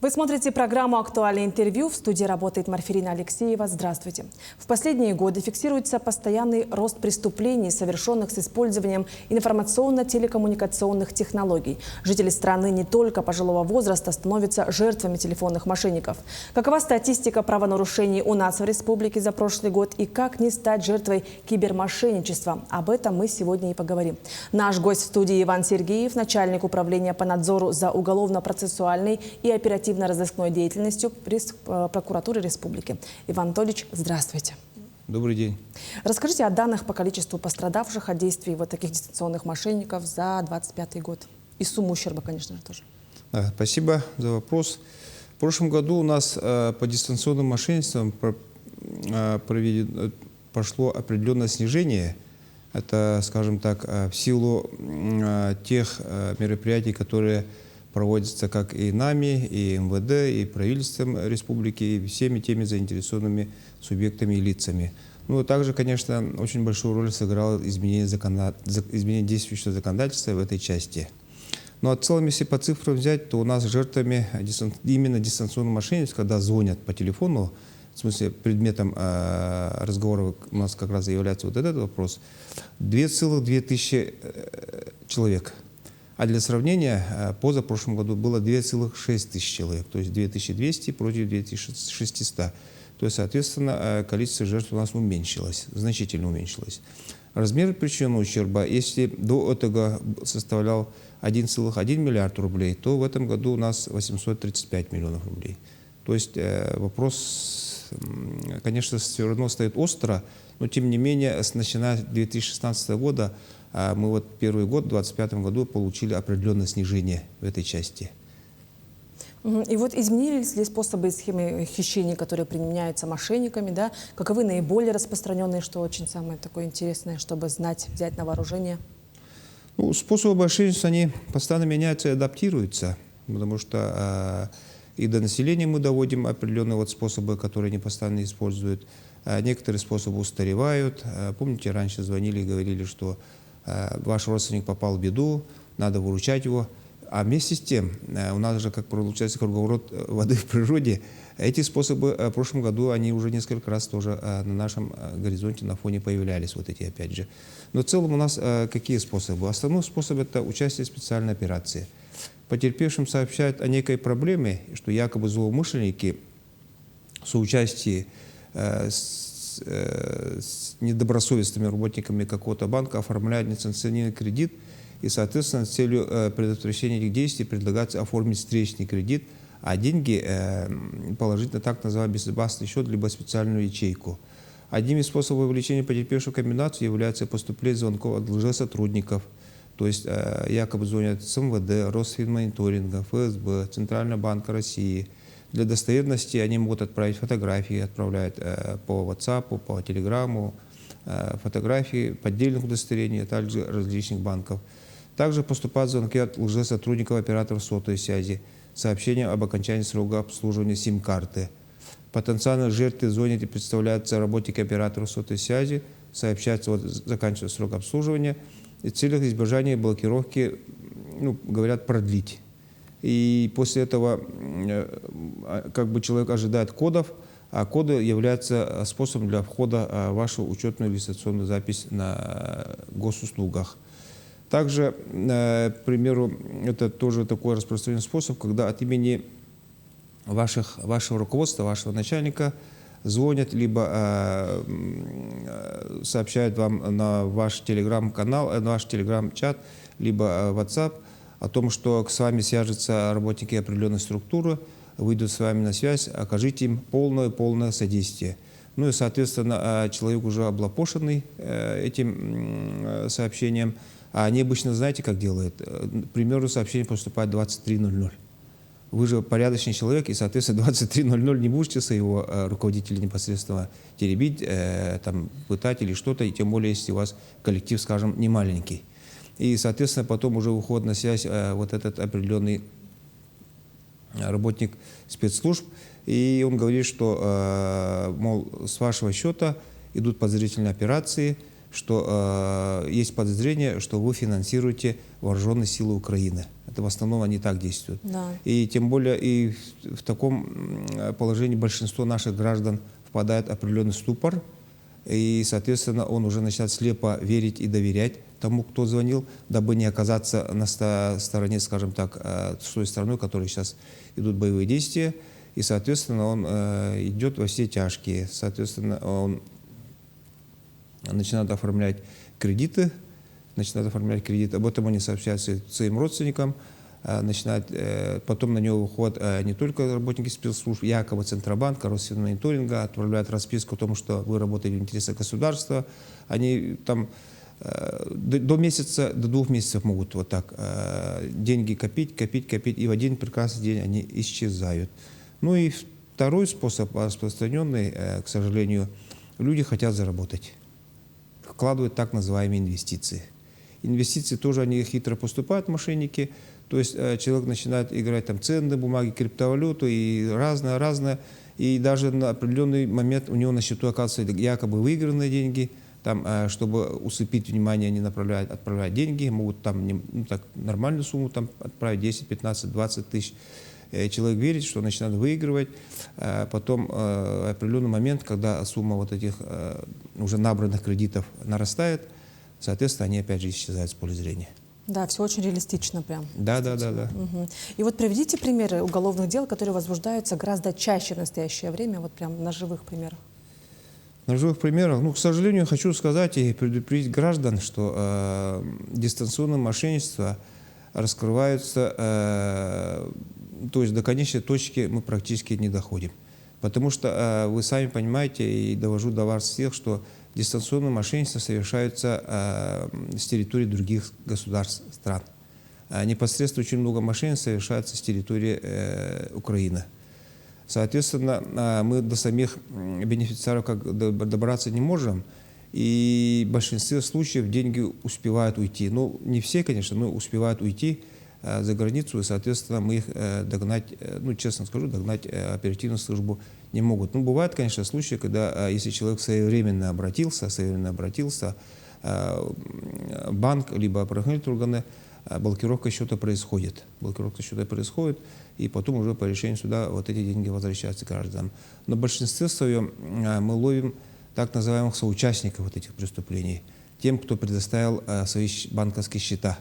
Вы смотрите программу «Актуальное интервью». В студии работает Марфирина Алексеева. Здравствуйте. В последние годы фиксируется постоянный рост преступлений, совершенных с использованием информационно-телекоммуникационных технологий. Жители страны не только пожилого возраста становятся жертвами телефонных мошенников. Какова статистика правонарушений у нас в республике за прошлый год и как не стать жертвой кибермошенничества? Об этом мы сегодня и поговорим. Наш гость в студии Иван Сергеев, начальник управления по надзору за уголовно-процессуальной и оперативно-розыскной деятельностью прокуратуры республики. Иван Анатольевич, здравствуйте. Добрый день. Расскажите о данных по количеству пострадавших от действий вот таких дистанционных мошенников за 2025 год. И сумму ущерба, конечно же, тоже. Спасибо за вопрос. В прошлом году у нас по дистанционным мошенничествам прошло определенное снижение. Это, скажем так, в силу тех мероприятий, которые проводятся как и нами, и МВД, и правительством республики, и всеми теми заинтересованными субъектами и лицами. Ну, также, конечно, очень большую роль сыграло изменение действующего законодательства в этой части. Ну, а в целом, если по цифрам взять, то у нас жертвами именно дистанционного мошенничества, когда звонят по телефону, в смысле, предметом разговора у нас как раз является вот этот вопрос, 2,2 тысячи человек. А для сравнения, позапрошлом году было 2,6 тысяч человек, то есть 2200 против 2600. То есть, соответственно, количество жертв у нас уменьшилось, значительно уменьшилось. Размер причиненного ущерба, если до этого составлял 1,1 миллиард рублей, то в этом году у нас 835 миллионов рублей. То есть вопрос, конечно, все равно стоит остро, но тем не менее, начиная с 2016 года, мы вот первый год, в 2025 году, получили определенное снижение в этой части. И вот изменились ли способы и схемы хищений, которые применяются мошенниками, да? Каковы наиболее распространенные, что очень самое такое интересное, чтобы знать, взять на вооружение? Ну, способы мошенничества, они постоянно меняются и адаптируются, потому что и до населения мы доводим определенные вот способы, которые они постоянно используют. Некоторые способы устаревают. Помните, раньше звонили и говорили, что ваш родственник попал в беду, надо выручать его. А вместе с тем, у нас же, как получается, круговорот воды в природе, эти способы в прошлом году, они уже несколько раз тоже на нашем горизонте, на фоне появлялись, вот эти опять же. Но в целом у нас какие способы? Основной способ – это участие в специальной операции. Потерпевшим сообщают о некой проблеме, что якобы злоумышленники в соучастии с недобросовестными работниками какого-то банка оформляют несанкционированный кредит, и, соответственно, с целью предотвращения этих действий предлагается оформить встречный кредит, а деньги положить на так называемый безопасный счет либо специальную ячейку. Одним из способов вовлечения потерпевших в комбинацию является поступление звонков от лжесотрудников, то есть якобы звонят с МВД, Росфинмониторинга, ФСБ, Центрального банка России. Для достоверности они могут отправить фотографии, отправляют по WhatsApp, по Telegram, фотографии поддельных удостоверений, а также различных банков. Также поступают звонки от лжесотрудников операторов сотовой связи, сообщения об окончании срока обслуживания сим-карты. Потенциальные жертвы звонят и представляются работники операторов сотовой связи, сообщается, вот заканчивается срок обслуживания, и в целях избежания блокировки, ну, говорят, продлить. И после этого как бы человек ожидает кодов, а коды являются способом для входа в вашу учетную регистрационную запись на госуслугах. Также, к примеру, это тоже такой распространенный способ, когда от имени вашего руководства, вашего начальника звонят, либо сообщают вам на ваш телеграм-канал, на ваш телеграм-чат, либо WhatsApp о том, что с вами свяжутся работники определенной структуры, выйдут с вами на связь, окажите им полное содействие. Ну и, соответственно, человек уже облапошенный этим сообщением. А они обычно, знаете, как делают? К примеру, сообщение поступает 23:00. Вы же порядочный человек, и, соответственно, 23:00 не будете своего руководителя непосредственно теребить, там, пытать или что-то, и тем более, если у вас коллектив, скажем, не маленький. И, соответственно, потом уже выходит на связь вот этот определенный работник спецслужб, и он говорит, что, мол, с вашего счета идут подозрительные операции, что есть подозрение, что вы финансируете вооруженные силы Украины. Это в основном они так действуют. Да. И тем более и в таком положении большинство наших граждан впадает в определенный ступор, и, соответственно, он уже начинает слепо верить и доверять тому, кто звонил, дабы не оказаться на стороне, скажем так, с той стороной, в которой сейчас идут боевые действия. И, соответственно, он идет во все тяжкие. Соответственно, он начинает оформлять кредиты. Об этом они сообщают своим родственникам. Потом на него выходят не только работники спецслужб, якобы Центробанка, Росфинмониторинга, отправляют расписку о том, что вы работаете в интересах государства. Они там до 2 месяцев могут вот так деньги копить, и в один прекрасный день они исчезают. Ну и второй способ распространенный, к сожалению, люди хотят заработать, вкладывают так называемые инвестиции. Инвестиции тоже они хитро поступают, мошенники. То есть человек начинает играть там ценные бумаги, криптовалюту и разное. И даже на определенный момент у него на счету оказываются якобы выигранные деньги. Там, чтобы усыпить внимание, они отправляют деньги, могут там нормальную сумму там, отправить 10, 15, 20 тысяч. Человек верит, что начинает выигрывать. Потом в определенный момент, когда сумма вот этих уже набранных кредитов нарастает, соответственно, они опять же исчезают с поля зрения. Да, все очень реалистично прям. Да. Угу. И вот приведите примеры уголовных дел, которые возбуждаются гораздо чаще в настоящее время, вот прям на живых примерах. На живых примерах, к сожалению, хочу сказать и предупредить граждан, что дистанционное мошенничество раскрывается, то есть до конечной точки мы практически не доходим. Потому что вы сами понимаете, и довожу до вас всех, что дистанционное мошенничество совершается с территории других государств, стран. Непосредственно очень много мошенничеств совершается с территории Украины. Соответственно, мы до самих бенефициаров добраться не можем, и в большинстве случаев деньги успевают уйти. Ну, не все, конечно, но успевают уйти за границу, и, соответственно, мы их догнать, честно скажу, догнать оперативную службу не могут. Бывают, конечно, случаи, когда, если человек своевременно обратился, банк, либо правоохранительные органы, блокировка счета происходит. И потом уже по решению суда вот эти деньги возвращаются гражданам. Но в большинстве своем мы ловим так называемых соучастников вот этих преступлений, тем, кто предоставил свои банковские счета,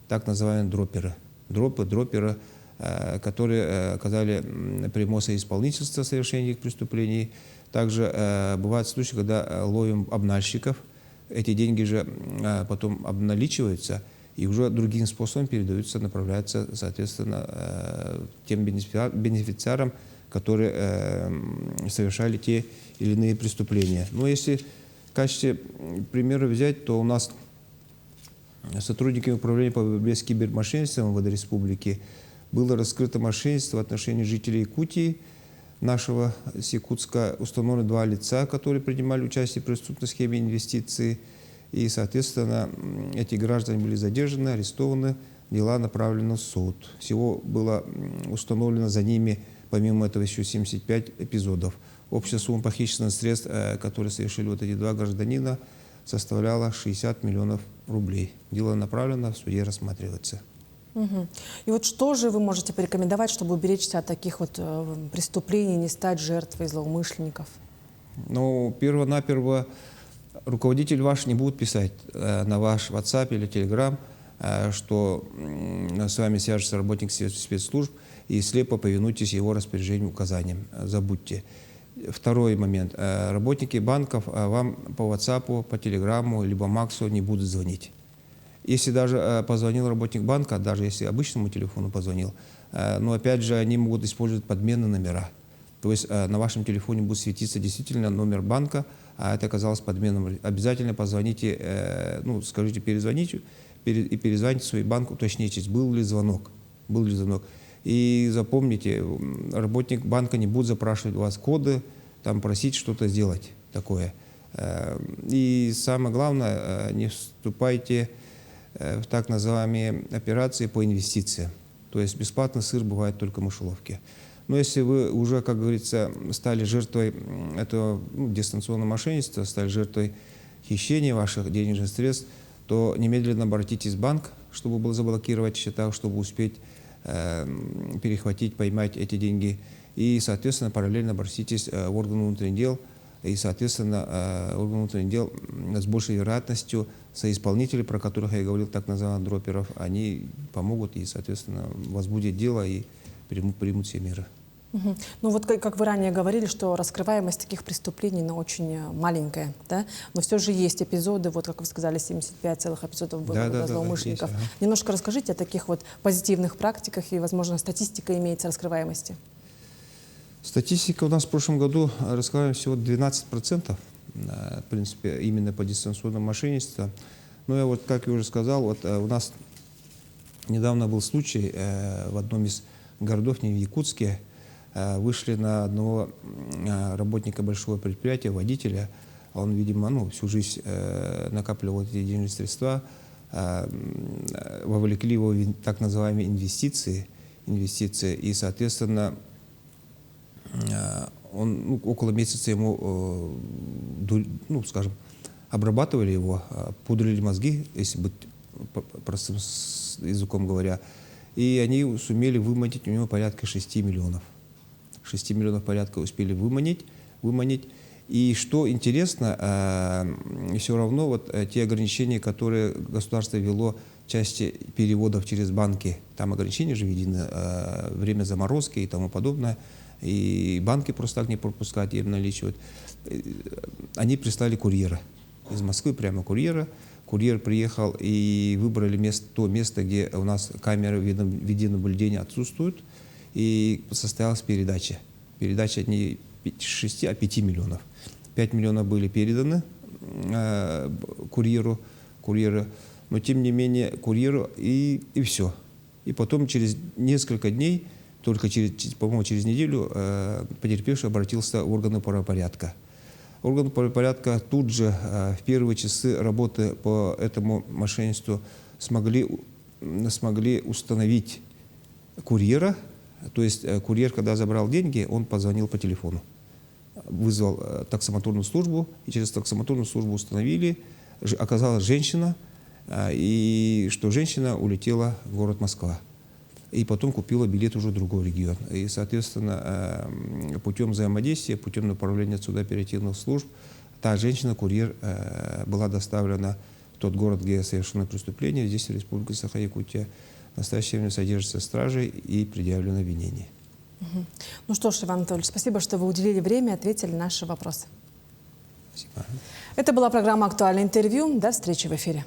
так называемые дроперы, которые оказали прямое соисполнительство в совершении этих преступлений. Также бывают случаи, когда ловим обнальщиков, эти деньги же потом обналичиваются и уже другим способом направляются, соответственно, тем бенефициарам, которые совершали те или иные преступления. Но если в качестве примера взять, то у нас сотрудниками управления по борьбе с кибермошенничеством МВД Республики было раскрыто мошенничество в отношении жителей Якутии, нашего с Якутска. Установлены 2 лица, которые принимали участие в преступной схеме инвестиций. И, соответственно, эти граждане были задержаны, арестованы, дела направлены в суд. Всего было установлено за ними, помимо этого, еще 75 эпизодов. Общая сумма похищенных средств, которые совершили вот эти 2 гражданина, составляла 60 миллионов рублей. Дело направлено, в суде рассматривается. Угу. И вот что же вы можете порекомендовать, чтобы уберечься от таких вот преступлений, не стать жертвой злоумышленников? Перво-наперво руководитель ваш не будет писать на ваш WhatsApp или Telegram, что с вами свяжется работник спецслужб, и слепо повинуйтесь его распоряжениям, указаниям. Забудьте. Второй момент. Работники банков вам по WhatsApp, по Telegram, либо Максу не будут звонить. Если даже позвонил работник банка, даже если обычному телефону позвонил, но опять же они могут использовать подменные номера. То есть на вашем телефоне будет светиться действительно номер банка, а это оказалось подменным. Обязательно позвоните, скажите, перезвоните в свой банк, уточните, был ли звонок. И запомните, работник банка не будет запрашивать у вас коды, просить что-то сделать такое. И самое главное, не вступайте в так называемые операции по инвестициям. То есть бесплатный сыр бывает только в мышеловке. Но если вы уже, как говорится, стали жертвой этого дистанционного мошенничества, стали жертвой хищения ваших денежных средств, то немедленно обратитесь в банк, чтобы было заблокировать счета, чтобы успеть перехватить, поймать эти деньги. И, соответственно, параллельно обратитесь в органы внутренних дел. И, соответственно, органы внутренних дел с большей вероятностью соисполнители, про которых я говорил, так называемых дроперов, они помогут и, соответственно, возбудят дело и примут все меры. Ну вот как вы ранее говорили, что раскрываемость таких преступлений очень маленькая, да? Но все же есть эпизоды, вот как вы сказали, 75 целых эпизодов было злоумышленников. Да, есть, Немножко расскажите о таких вот позитивных практиках и, возможно, статистика имеется раскрываемости. Статистика у нас в прошлом году раскрываемость всего 12%, в принципе, именно по дистанционному мошенничеству. Ну, я вот, как я уже сказал, вот у нас недавно был случай в одном из городов, не в Якутске, вышли на одного работника большого предприятия, водителя. Он, видимо, всю жизнь накапливал эти денежные средства, вовлекли его в так называемые инвестиции, и, соответственно, он около месяца ему, скажем, обрабатывали его, пудрили мозги, если быть простым языком говоря, и они сумели выманить у него порядка 6 миллионов. 6 миллионов порядка успели выманить. И что интересно, все равно вот те ограничения, которые государство ввело в части переводов через банки, там ограничения же введены, время заморозки и тому подобное, и банки просто так не пропускать, им наличивают. Они прислали курьера из Москвы, прямо курьера. Курьер приехал и выбрали то место, где у нас камеры видеонаблюдения отсутствуют. И состоялась передача. Передача не 6, а 5 миллионов. 5 миллионов были переданы курьеру, но тем не менее курьеру и все. И потом через несколько дней, только по-моему, через неделю потерпевший обратился в органы правопорядка. Органы правопорядка тут же в первые часы работы по этому мошенничеству смогли установить курьера. То есть курьер, когда забрал деньги, он позвонил по телефону, вызвал таксомоторную службу, и через таксомоторную службу установили, оказалась женщина, и что женщина улетела в город Москва. И потом купила билет уже в другой регион. И, соответственно, путем взаимодействия, путем направления суда оперативных служб, та женщина, курьер, была доставлена в тот город, где совершено преступление, здесь в Республике Саха-Якутия. В настоящее время содержится стражей и предъявлено обвинение. Ну что ж, Иван Анатольевич, спасибо, что вы уделили время и ответили на наши вопросы. Спасибо. Это была программа «Актуальное интервью». До встречи в эфире.